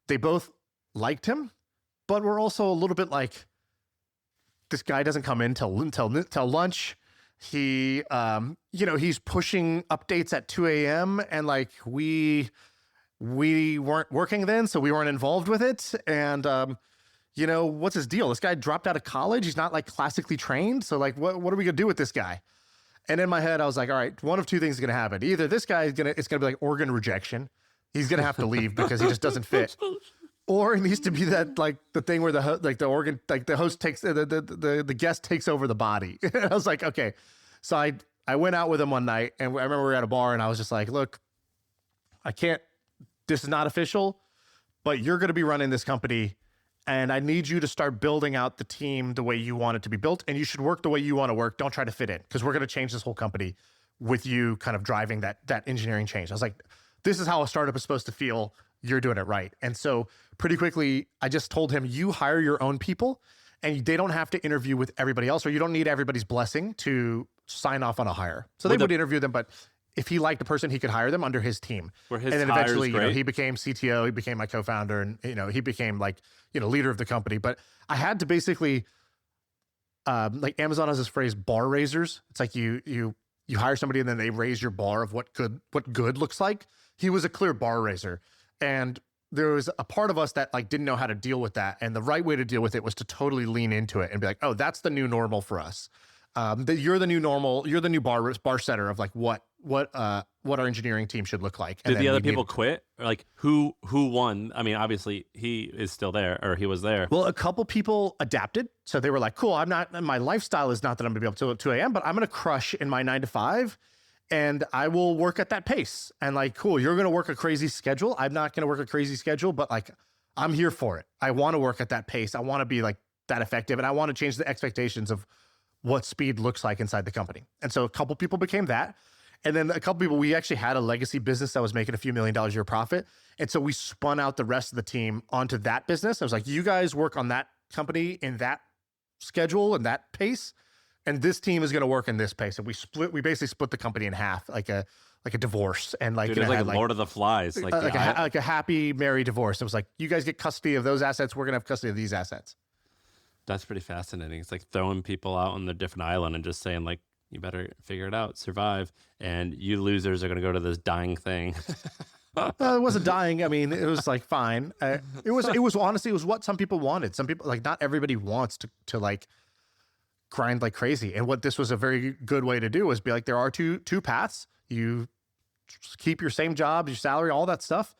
they both liked him, but were also a little bit like, this guy doesn't come in till lunch. He, he's pushing updates at 2 a.m. and like we weren't working then, so we weren't involved with it. And, what's his deal? This guy dropped out of college. He's not like classically trained. So like, what are we gonna do with this guy? And in my head, I was like, all right, one of two things is gonna happen. Either this guy it's gonna be like organ rejection. He's gonna have to leave because he just doesn't fit. Or it needs to be that like the thing where the host takes the guest takes over the body. I was like, okay. So I went out with him one night and I remember we were at a bar and I was just like, look, this is not official, but you're going to be running this company and I need you to start building out the team the way you want it to be built. And you should work the way you want to work. Don't try to fit in because we're going to change this whole company with you kind of driving that engineering change. I was like, this is how a startup is supposed to feel. You're doing it right. And so pretty quickly, I just told him, you hire your own people and they don't have to interview with everybody else, or you don't need everybody's blessing to sign off on a hire. So they would interview them, but if he liked the person, he could hire them under his team. Were his and then hires eventually, great? He became CTO, he became my co-founder, and he became like, leader of the company. But I had to basically, like Amazon has this phrase, bar raisers. It's like you hire somebody and then they raise your bar of what good looks like. He was a clear bar raiser. And there was a part of us that like didn't know how to deal with that. And the right way to deal with it was to totally lean into it and be like, oh, that's the new normal for us. You're the new normal. You're the new bar setter of like what our engineering team should look like. Did the other people quit? Or like who won? I mean, obviously he is still there, or he was there. Well, a couple people adapted. So they were like, cool, my lifestyle is not that I'm gonna be up till 2 a.m., but I'm gonna crush in my 9 to 5 and I will work at that pace. And like, cool, you're gonna work a crazy schedule. I'm not gonna work a crazy schedule, but like, I'm here for it. I wanna work at that pace. I wanna be like that effective. And I wanna change the expectations of what speed looks like inside the company. And so a couple people became that. And then a couple people, we actually had a legacy business that was making a few $1 million a year profit. And so we spun out the rest of the team onto that business. I was like, you guys work on that company in that schedule and that pace. And this team is going to work in this pace. And we basically split the company in half, like a divorce. And like, dude, it was like Lord of the Flies. Like a happy, merry divorce. It was like, you guys get custody of those assets. We're going to have custody of these assets. That's pretty fascinating. It's like throwing people out on a different island and just saying like, you better figure it out, survive. And you losers are going to go to this dying thing. It wasn't dying. I mean, it was like, fine. It was honestly, it was what some people wanted. Some people, like, not everybody wants to like grind like crazy. And what this was a very good way to do was be like, there are two paths. You keep your same job, your salary, all that stuff.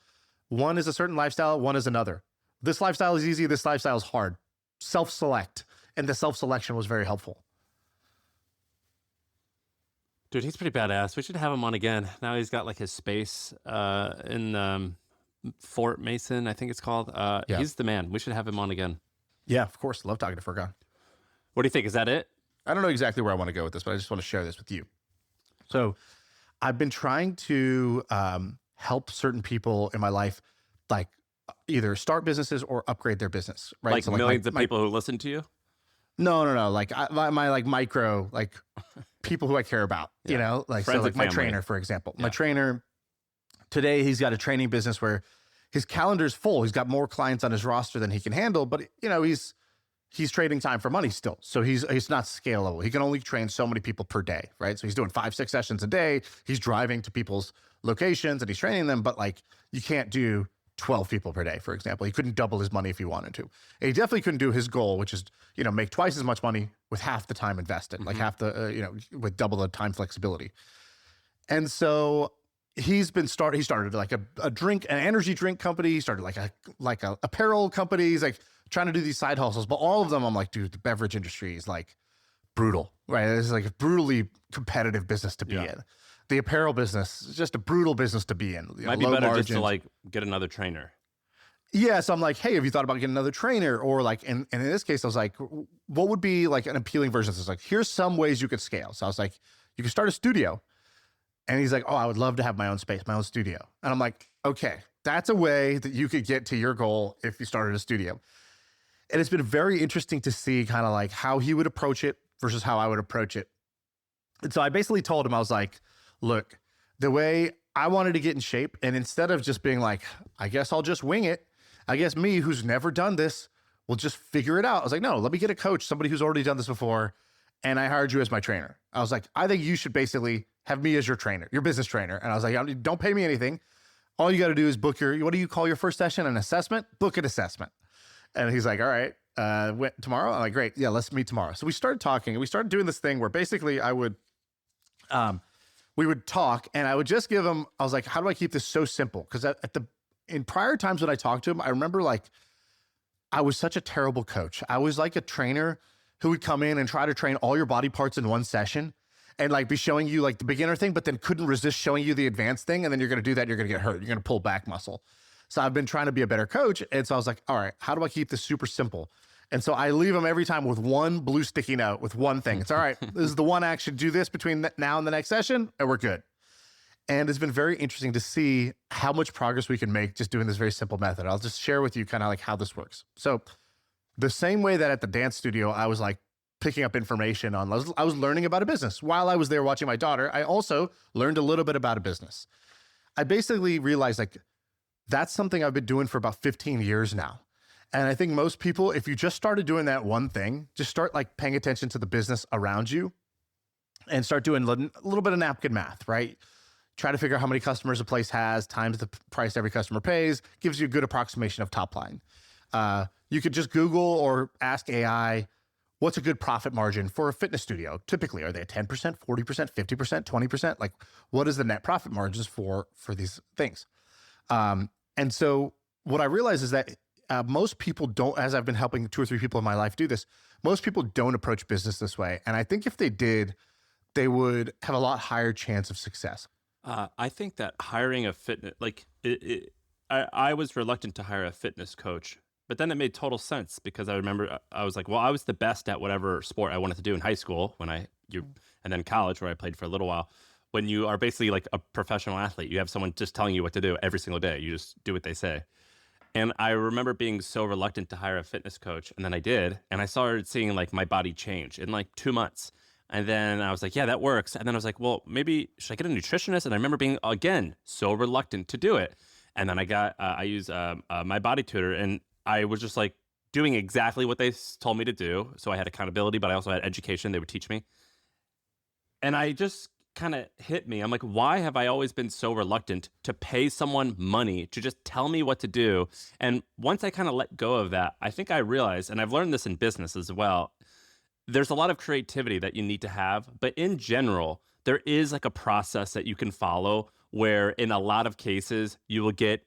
One is a certain lifestyle. One is another. This lifestyle is easy. This lifestyle is hard. Self-select. And the self-selection was very helpful. Dude, he's pretty badass. We should have him on again. Now he's got like his space in Fort Mason, I think it's called. Yeah. He's the man. We should have him on again. Yeah, of course. Love talking to Furkan. What do you think? Is that it? I don't know exactly where I want to go with this, but I just want to share this with you. So I've been trying to help certain people in my life, like either start businesses or upgrade their business, right? Like so millions of people who listen to you? No. Like my like micro, like people who I care about, you know, like, friends, so like my family. trainer, for example, my trainer today, he's got a training business where his calendar's full. He's got more clients on his roster than he can handle, but you know, he's trading time for money still. So he's not scalable. He can only train so many people per day, right? So he's doing 5-6 sessions a day. He's driving to people's locations and he's training them, but like you can't do 12 people per day, for example. He couldn't double his money if he wanted to. And he definitely couldn't do his goal, which is, you know, make twice as much money with half the time invested, like half the, you know, with double the time flexibility. And so he started like an energy drink company. He started like a apparel company. He's like trying to do these side hustles, but all of them, I'm like, dude, the beverage industry is like brutal, right? It's like a brutally competitive business to be in. The apparel business is just a brutal business to be in. Might be better just to like get another trainer. Yeah, so I'm like, hey, have you thought about getting another trainer? Or like, and in this case, I was like, what would be like an appealing version of this? Like, here's some ways you could scale. So I was like, you can start a studio. And he's like, oh, I would love to have my own space, my own studio. And I'm like, okay, that's a way that you could get to your goal if you started a studio. And it's been very interesting to see kind of like how he would approach it versus how I would approach it. And so I basically told him, I was like, look, the way I wanted to get in shape, and instead of just being like, I guess I'll just wing it, I guess me, who's never done this, will just figure it out. I was like, no, let me get a coach, somebody who's already done this before, and I hired you as my trainer. I was like, I think you should basically have me as your trainer, your business trainer. And I was like, don't pay me anything. All you got to do is book what do you call your first session? An assessment? Book an assessment. And he's like, all right, tomorrow? I'm like, great. Yeah, let's meet tomorrow. So we started talking and we started doing this thing where basically we would talk and I would just give him, I was like, how do I keep this so simple? Because in prior times when I talked to him, I remember like, I was such a terrible coach. I was like a trainer who would come in and try to train all your body parts in one session and like be showing you like the beginner thing, but then couldn't resist showing you the advanced thing. And then you're going to do that. You're going to get hurt. You're going to pull back muscle. So I've been trying to be a better coach. And so I was like, all right, how do I keep this super simple? And so I leave them every time with one blue sticky note with one thing. It's all right. This is the one action. Do this between now and the next session and we're good. And it's been very interesting to see how much progress we can make just doing this very simple method. I'll just share with you kind of like how this works. So the same way that at the dance studio, I was like picking up information on, I was learning about a business. While I was there watching my daughter, I also learned a little bit about a business. I basically realized like, that's something I've been doing for about 15 years now. And I think most people, if you just started doing that one thing, just start like paying attention to the business around you and start doing a little bit of napkin math, right? try to figure out how many customers a place has, times the price every customer pays, gives you a good approximation of top line. You could just Google or ask AI, what's a good profit margin for a fitness studio? Typically, are they 10%, 40%, 50%, 20%? Like, what is the net profit margins for these things? And so what I realized is that most people don't, as I've been helping 2 or 3 people in my life do this, most people don't approach business this way. And I think if they did, they would have a lot higher chance of success. I think that hiring a fitness, I was reluctant to hire a fitness coach, but then it made total sense because I remember I was like, well, I was the best at whatever sport I wanted to do in high school and then college where I played for a little while. When you are basically like a professional athlete, you have someone just telling you what to do every single day. You just do what they say. And I remember being so reluctant to hire a fitness coach. And then I did. And I started seeing like my body change in like 2 months. And then I was like, yeah, that works. And then I was like, well, maybe should I get a nutritionist? And I remember being, again, so reluctant to do it. And then I used my body tutor, and I was just like doing exactly what they told me to do. So I had accountability, but I also had education. They would teach me. And I just kind of hit me. I'm like, why have I always been so reluctant to pay someone money to just tell me what to do? And once I kind of let go of that, I think I realized, and I've learned this in business as well, there's a lot of creativity that you need to have. But in general, there is like a process that you can follow where in a lot of cases, you will get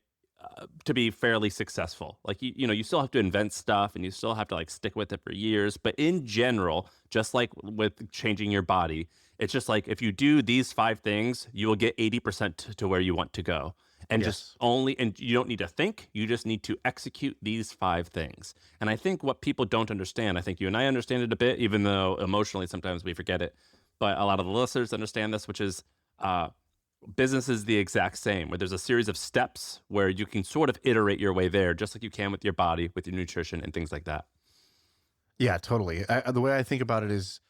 to be fairly successful. Like, you still have to invent stuff and you still have to like stick with it for years. But in general, just like with changing your body, it's just like, if you do these 5 things, you will get 80% to where you want to go. And and you don't need to think, you just need to execute these 5 things. And I think what people don't understand, I think you and I understand it a bit, even though emotionally sometimes we forget it. But a lot of the listeners understand this, which is business is the exact same, where there's a series of steps where you can sort of iterate your way there, just like you can with your body, with your nutrition and things like that. Yeah, totally. The way I think about it is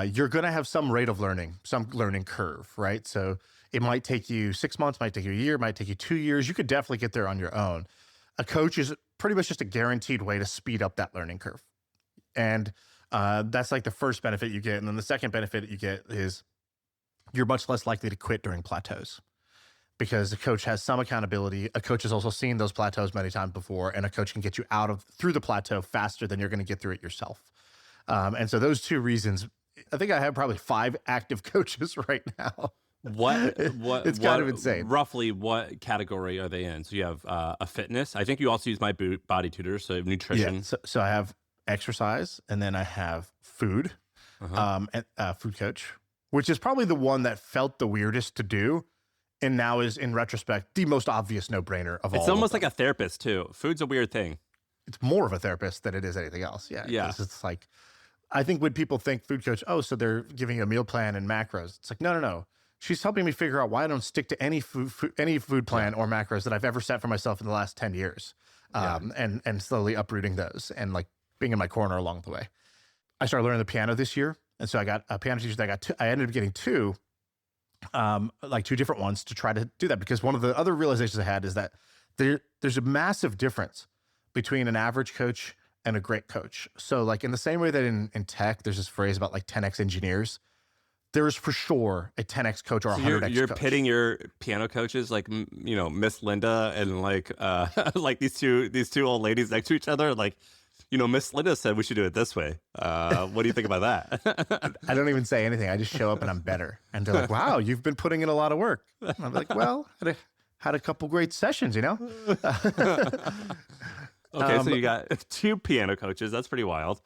you're going to have some rate of learning, some learning curve, right? So it might take you 6 months, might take you a year, might take you 2 years. You could definitely get there on your own. A coach is pretty much just a guaranteed way to speed up that learning curve. And that's like the first benefit you get. And then the second benefit you get is you're much less likely to quit during plateaus because the coach has some accountability. A coach has also seen those plateaus many times before, and a coach can get you through the plateau faster than you're going to get through it yourself. And so those 2 reasons, I think I have probably 5 active coaches right now. It's kind of insane. Roughly what category are they in? So you have a fitness. I think you also use my body tutor, so nutrition. Yeah, so I have exercise, and then I have food, and food coach, which is probably the one that felt the weirdest to do, and now is, in retrospect, the most obvious no-brainer of all. It's almost like a therapist, too. Food's a weird thing. It's more of a therapist than it is anything else. Yeah. It's like, I think when people think food coach, so they're giving a meal plan and macros. It's like, no. She's helping me figure out why I don't stick to any food plan or macros that I've ever set for myself in the last 10 years, and slowly uprooting those and like being in my corner along the way. I started learning the piano this year. And so I got a piano teacher that I ended up getting 2, like 2 different ones to try to do that. Because one of the other realizations I had is that there's a massive difference between an average coach and a great coach. So like in the same way that in tech, there's this phrase about like 10X engineers, there is for sure a 10X coach or a 100X coach. You're pitting your piano coaches like, Miss Linda and like like these two old ladies next to each other. Like, Miss Linda said we should do it this way. What do you think about that? I don't even say anything. I just show up and I'm better. And they're like, wow, you've been putting in a lot of work. And I'm like, well, had a couple great sessions, Okay, so you got 2 piano coaches. That's pretty wild.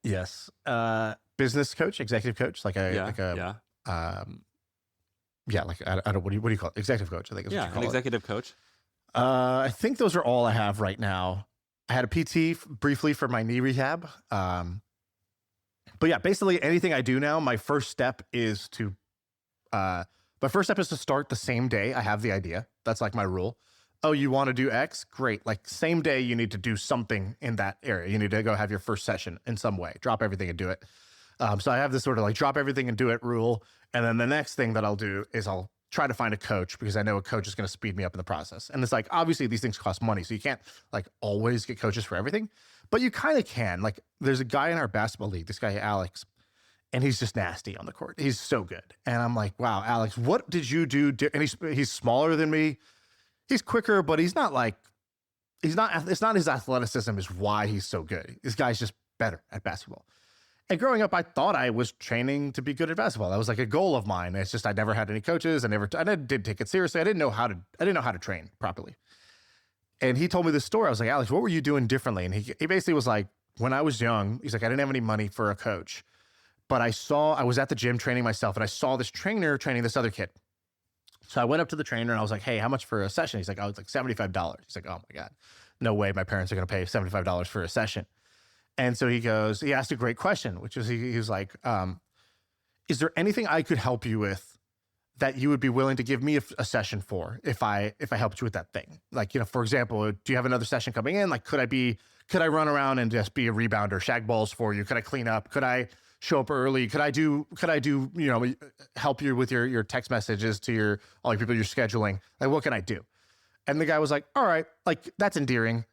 Yes. Business coach, executive coach, I don't what do you call it? Executive coach, I think is what you call an executive coach. I think those are all I have right now. I had a PT briefly for my knee rehab. But yeah, basically anything I do now, my first step is to start the same day I have the idea. That's like my rule. Oh, you want to do X? Great. Like same day you need to do something in that area. You need to go have your first session in some way, drop everything and do it. So I have this sort of like drop everything and do it rule. And then the next thing that I'll do is I'll try to find a coach because I know a coach is going to speed me up in the process. And it's like, obviously these things cost money. So you can't like always get coaches for everything, but you kind of can. Like there's a guy in our basketball league, this guy, Alex, and he's just nasty on the court. He's so good. And I'm like, wow, Alex, what did you do? And he's smaller than me. He's quicker, but he's not like, it's not his athleticism is why he's so good. This guy's just better at basketball. And growing up, I thought I was training to be good at basketball. That was like a goal of mine. It's just I never had any coaches. I didn't take it seriously. I didn't know how to train properly. And he told me this story. I was like, Alex, what were you doing differently? And he basically was like, when I was young, he's like, I didn't have any money for a coach, but I was at the gym training myself, and I saw this trainer training this other kid. So I went up to the trainer and I was like, hey, how much for a session? He's like, oh, it's like $75. He's like, oh my God, no way my parents are going to pay $75 for a session. And so he asked a great question, which was, he was like, is there anything I could help you with that you would be willing to give me a session for if I helped you with that thing? Like, for example, do you have another session coming in? Like, could I run around and just be a rebounder, shag balls for you? Could I clean up? Could I show up early? Could I do, help you with your text messages to all your people you're scheduling? Like, what can I do? And the guy was like, all right, like, that's endearing.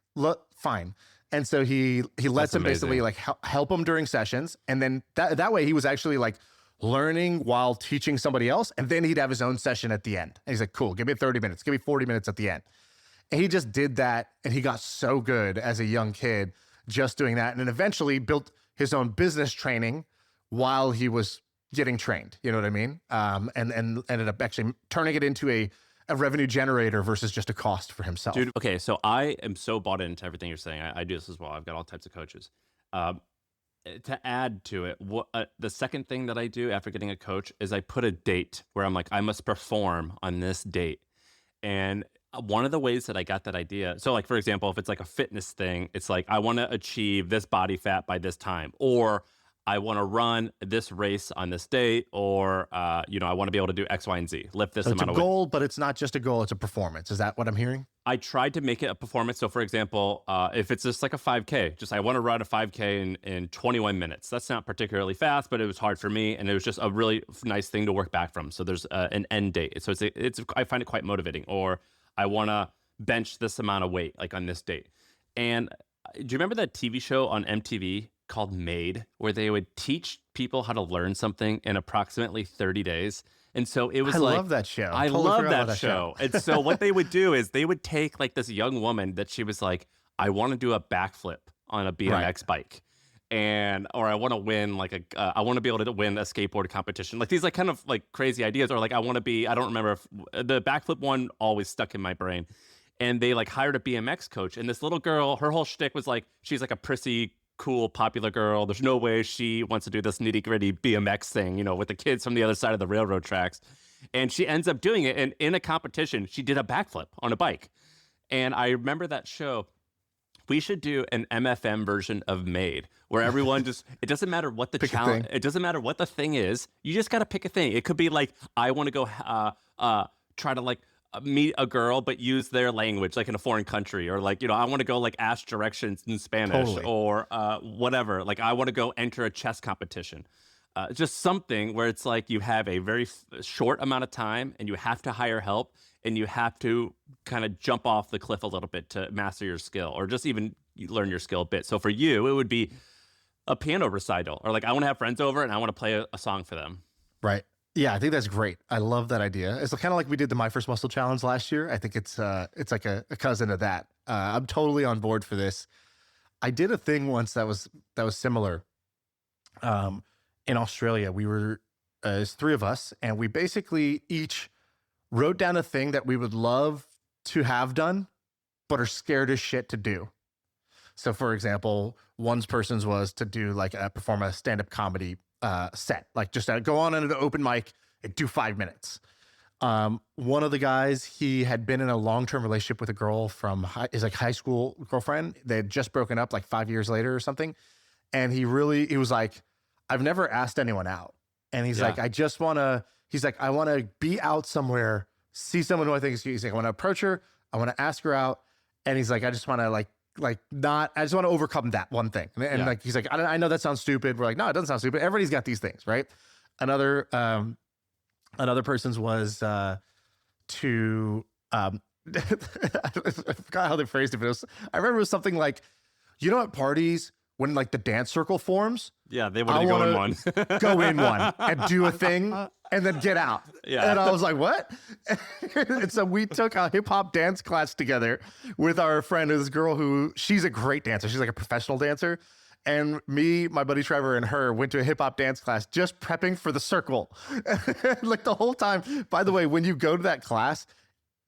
Fine. And so he lets him basically like help him during sessions. And then that way he was actually like learning while teaching somebody else. And then he'd have his own session at the end. And he's like, cool, give me 30 minutes, give me 40 minutes at the end. And he just did that. And he got so good as a young kid just doing that. And then eventually built his own business training while he was getting trained. You know what I mean? And ended up actually turning it into a revenue generator versus just a cost for himself. Dude, okay, so I am so bought into everything you're saying. I do this as well. I've got all types of coaches. To add to it, the second thing that I do after getting a coach is I put a date where I'm like, I must perform on this date. And one of the ways that I got that idea, so like, for example, if it's like a fitness thing, it's like, I want to achieve this body fat by this time, or I want to run this race on this date, or, I want to be able to do X, Y, and Z, lift this amount of weight. It's a goal, but it's not just a goal, it's a performance. Is that what I'm hearing? I tried to make it a performance. So for example, if it's just like a 5K, I want to run a 5K in 21 minutes. That's not particularly fast, but it was hard for me. And it was just a really nice thing to work back from. So there's an end date. So I find it quite motivating. Or I want to bench this amount of weight, like on this date. And do you remember that TV show on MTV called Made, where they would teach people how to learn something in approximately 30 days? And so it was I love that show. I love that show. And so what they would do is they would take like this young woman that she was like, I want to do a backflip on a BMX bike. Or I want to win I want to be able to win a skateboard competition. Like these like kind of like crazy ideas, or like I don't remember if the backflip one always stuck in my brain. And they like hired a BMX coach, and this little girl, her whole shtick was like, she's like a prissy, cool, popular girl. There's no way she wants to do this nitty gritty BMX thing, with the kids from the other side of the railroad tracks. And she ends up doing it. And in a competition, she did a backflip on a bike. And I remember that show. We should do an MFM version of Made, where everyone it doesn't matter what the challenge, it doesn't matter what the thing is. You just got to pick a thing. It could be like, I want to go try to like meet a girl, but use their language, like in a foreign country, or like, I want to go like ask directions in Spanish, or whatever. Like I want to go enter a chess competition. Just something where it's like you have a very short amount of time and you have to hire help and you have to kind of jump off the cliff a little bit to master your skill, or just even learn your skill a bit. So for you, it would be a piano recital, or like I want to have friends over and I want to play a song for them. Right. Yeah, I think that's great. I love that idea. It's kind of like we did the My First Muscle Challenge last year. I think it's like a cousin of that. I'm totally on board for this. I did a thing once that was similar. In Australia, we were there's three of us, and we basically each wrote down a thing that we would love to have done, but are scared as shit to do. So, for example, one person's was to do like perform a stand-up comedy set, like just go on an open mic and do 5 minutes. One of the guys, he had been in a long-term relationship with a girl from his high school girlfriend. They had just broken up like 5 years later or something. And he was like, I've never asked anyone out. And he's like, I want to be out somewhere, see someone who I think is cute. He's like, I want to approach her. I want to ask her out. And he's like, I just want to I just want to overcome that one thing. And like, he's like, I know that sounds stupid. We're like, no, it doesn't sound stupid. Everybody's got these things, right? Another person's was I forgot how they phrased it, but I remember it was something like, at parties, when like the dance circle forms. Yeah, they want to go in one. Go in one and do a thing and then get out. Yeah. And I was like, what? And so we took a hip hop dance class together with our friend, this girl she's a great dancer. She's like a professional dancer. And me, my buddy Trevor, and her went to a hip hop dance class just prepping for the circle. Like the whole time. By the way, when you go to that class,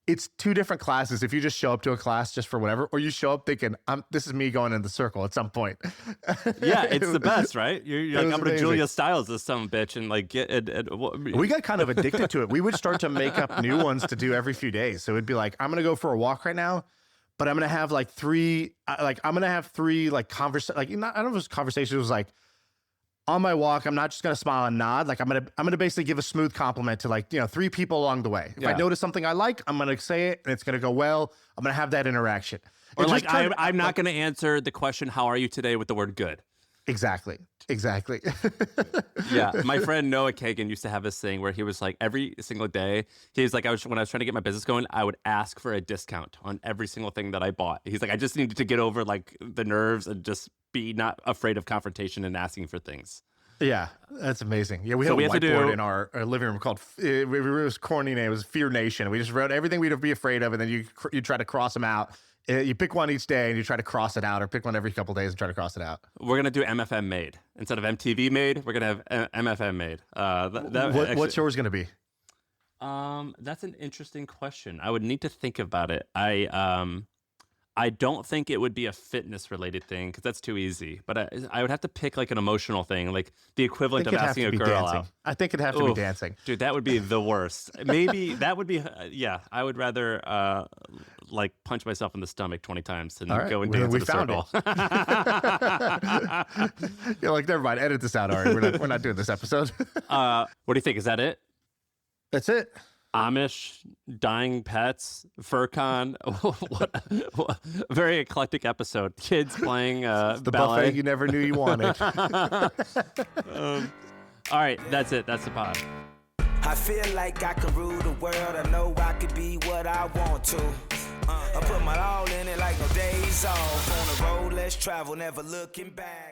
it's two different classes. If you just show up to a class just for whatever, or you show up thinking, this is me going in the circle at some point. Yeah, it's the best, right? You're like, I'm going to Julia Stiles this son bitch and like get it. We got kind of addicted to it. We would start to make up new ones to do every few days. So it'd be like, I'm going to go for a walk right now, but I'm going to have like three conversations. Like, I don't know if it was conversations. It was like, on my walk, I'm not just gonna smile and nod. Like I'm gonna basically give a smooth compliment to like, 3 people along the way. If I notice something I like, I'm gonna say it and it's gonna go well. I'm gonna have that interaction. Or like I'm not gonna answer the question, how are you today, with the word good. Exactly. Yeah, my friend Noah Kagan used to have this thing where he was like, every single day, he was like, when I was trying to get my business going, I would ask for a discount on every single thing that I bought. He's like, I just needed to get over like the nerves and just be not afraid of confrontation and asking for things. Yeah, that's amazing. Yeah, we had a whiteboard in our living room called, it was corny name, it was Fear Nation. We just wrote everything we'd be afraid of, and then you try to cross them out. You pick one each day and you try to cross it out, or pick one every couple of days and try to cross it out. We're going to do MFM made. Instead of MTV made, we're going to have MFM made. What's yours going to be? That's an interesting question. I would need to think about it. I don't think it would be a fitness related thing because that's too easy. But I would have to pick like an emotional thing, like the equivalent of asking a girl out. I think it'd have to be dancing. Dude, that would be the worst. Maybe that would be, I would rather like punch myself in the stomach 20 times than go and dance in a circle. You're like, never mind, edit this out, Arie. We're not doing this episode. What do you think? Is that it? That's it. Amish, dying pets, FurCon. what very eclectic episode. Kids playing the ballet. Buffet you never knew you wanted. All right, that's it. That's the pod. I feel like I can rule the world. I know I can be what I want to. I put my all in it like no days off. On the road, let's travel, never looking back.